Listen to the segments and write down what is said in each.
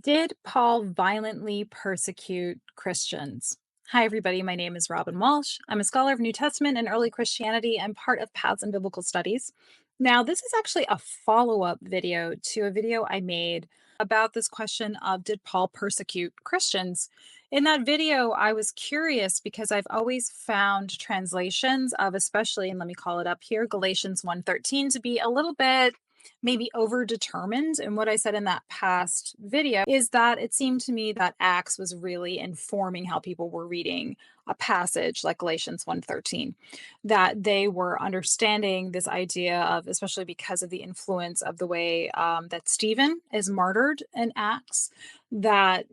Did Paul violently persecute Christians? Hi, everybody. My name is Robin Walsh. I'm a scholar of New Testament and early Christianity and part of Paths in Biblical Studies. Now, this is actually a follow up video to a video I made about this question of did Paul persecute Christians? In that video, I was curious because I've always found translations of, especially, and let me call it up here, Galatians 1:13 to be a little bit maybe over determined. And what I said in that past video is that it seemed to me that Acts was really informing how people were reading a passage like Galatians 1:13, that they were understanding this idea of, especially because of the influence of the way that Stephen is martyred in Acts, that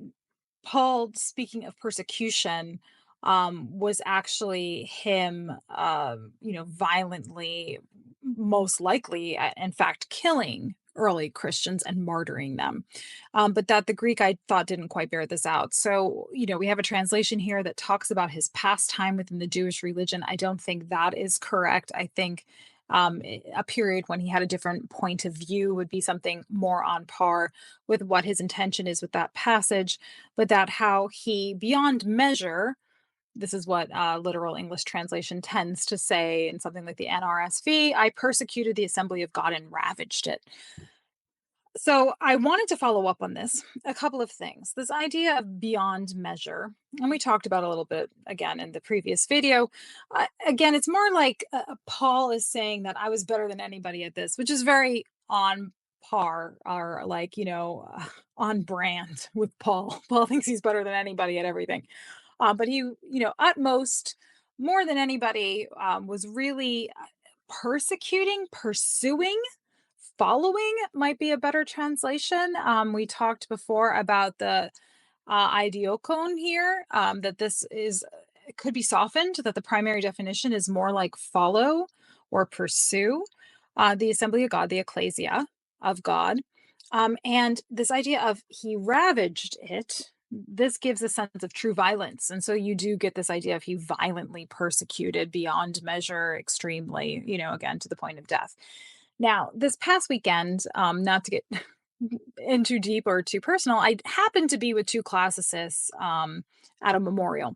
Paul, speaking of persecution, was actually him, violently, most likely, in fact, killing early Christians and martyring them. But that the Greek I thought didn't quite bear this out. So, we have a translation here that talks about his past time within the Jewish religion. I don't think that is correct. I think a period when he had a different point of view would be something more on par with what his intention is with that passage, but that how he, beyond measure, this is what literal English translation tends to say in something like the NRSV, I persecuted the assembly of God and ravaged it. So I wanted to follow up on this. A couple of things. This idea of beyond measure, and we talked about a little bit again in the previous video. Again, it's more like Paul is saying that I was better than anybody at this, which is very on par or like, on brand with Paul. Paul thinks he's better than anybody at everything. But he, at most, more than anybody, was really persecuting, pursuing, following might be a better translation. We talked before about the idiokon here, that this is it could be softened, that the primary definition is more like follow or pursue the assembly of God, the ecclesia of God. And this idea of he ravaged it, this gives a sense of true violence. And so you do get this idea of he violently persecuted beyond measure, extremely, again, to the point of death. Now, this past weekend, not to get in too deep or too personal, I happened to be with two classicists at a memorial.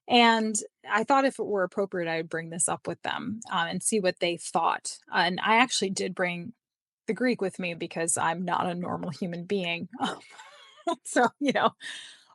And I thought if it were appropriate, I would bring this up with them and see what they thought. And I actually did bring the Greek with me because I'm not a normal human being. So,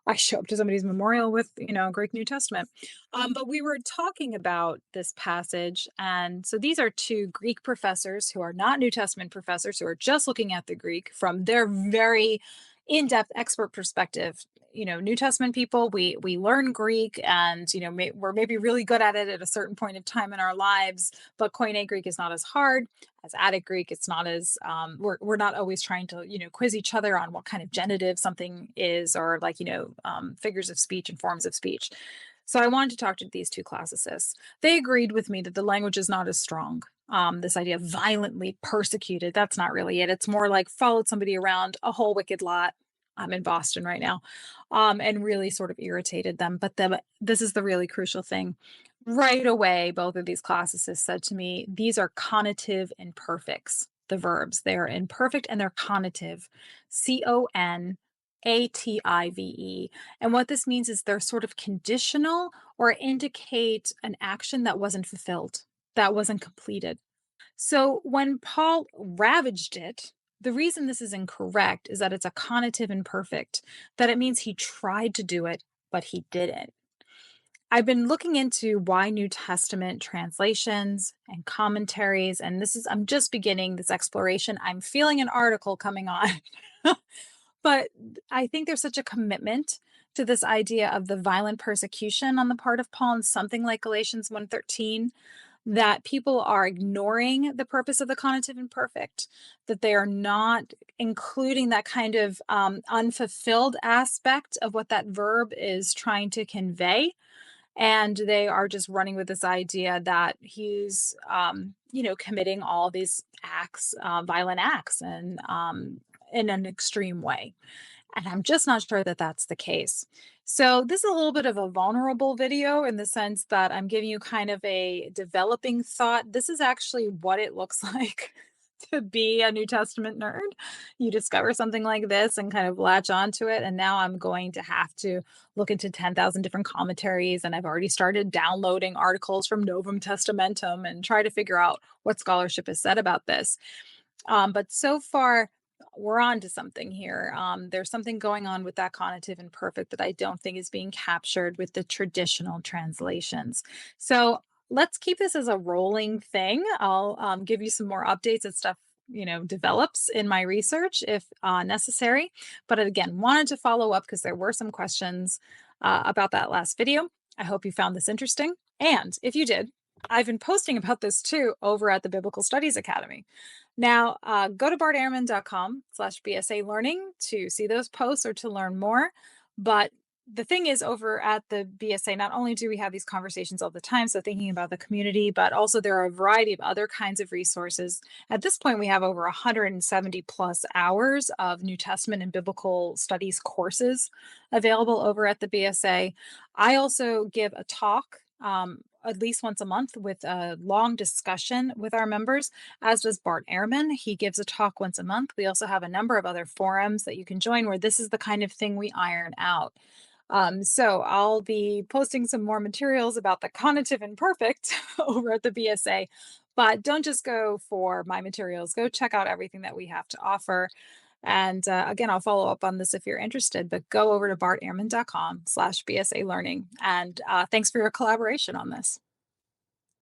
I show up to somebody's memorial with, Greek New Testament. But we were talking about this passage. And so these are two Greek professors who are not New Testament professors, who are just looking at the Greek from their very in-depth expert perspective. New Testament people, we learn Greek and, we're maybe really good at it at a certain point of time in our lives, but Koine Greek is not as hard as Attic Greek. It's not as we're not always trying to quiz each other on what kind of genitive something is, or like figures of speech and forms of speech. So I wanted to talk to these two classicists. They agreed with me that the language is not as strong. This idea of violently persecuted, that's not really it. It's more like followed somebody around a whole wicked lot. I'm in Boston right now, and really sort of irritated them. But this is the really crucial thing. Right away, both of these classicists said to me, these are conative imperfects, the verbs. They are imperfect and they're conative, CONATIVE. And what this means is they're sort of conditional or indicate an action that wasn't fulfilled, that wasn't completed. So when Paul ravaged it, the reason this is incorrect is that it's a conative imperfect, that it means he tried to do it, but he didn't. I've been looking into why New Testament translations and commentaries, and I'm just beginning this exploration. I'm feeling an article coming on. But I think there's such a commitment to this idea of the violent persecution on the part of Paul in something like Galatians 1:13, that people are ignoring the purpose of the conative imperfect, that they are not including that kind of unfulfilled aspect of what that verb is trying to convey. And they are just running with this idea that he's, committing all these acts, violent acts, and in an extreme way. And I'm just not sure that that's the case. So, this is a little bit of a vulnerable video in the sense that I'm giving you kind of a developing thought. This is actually what it looks like. to be a New Testament nerd. You discover something like this and kind of latch onto it. And now I'm going to have to look into 10,000 different commentaries. And I've already started downloading articles from Novum Testamentum and try to figure out what scholarship has said about this. But so far, we're on to something here. There's something going on with that conative imperfect that I don't think is being captured with the traditional translations. So let's keep this as a rolling thing. I'll give you some more updates as stuff develops in my research if necessary. But again, wanted to follow up because there were some questions about that last video. I hope you found this interesting. And if you did, I've been posting about this too over at the Biblical Studies Academy. Now, go to bartehrman.com/BSA learning to see those posts or to learn more. But the thing is, over at the BSA, not only do we have these conversations all the time, so thinking about the community, but also there are a variety of other kinds of resources. At this point, we have over 170 plus hours of New Testament and biblical studies courses available over at the BSA. I also give a talk. At least once a month with a long discussion with our members, as does Bart Ehrman. He gives a talk once a month. We also have a number of other forums that you can join where this is the kind of thing we iron out. So I'll be posting some more materials about the conative imperfect over at the BSA. But don't just go for my materials. Go check out everything that we have to offer. And again, I'll follow up on this if you're interested, but go over to bartehrman.com/BSA learning. And thanks for your collaboration on this.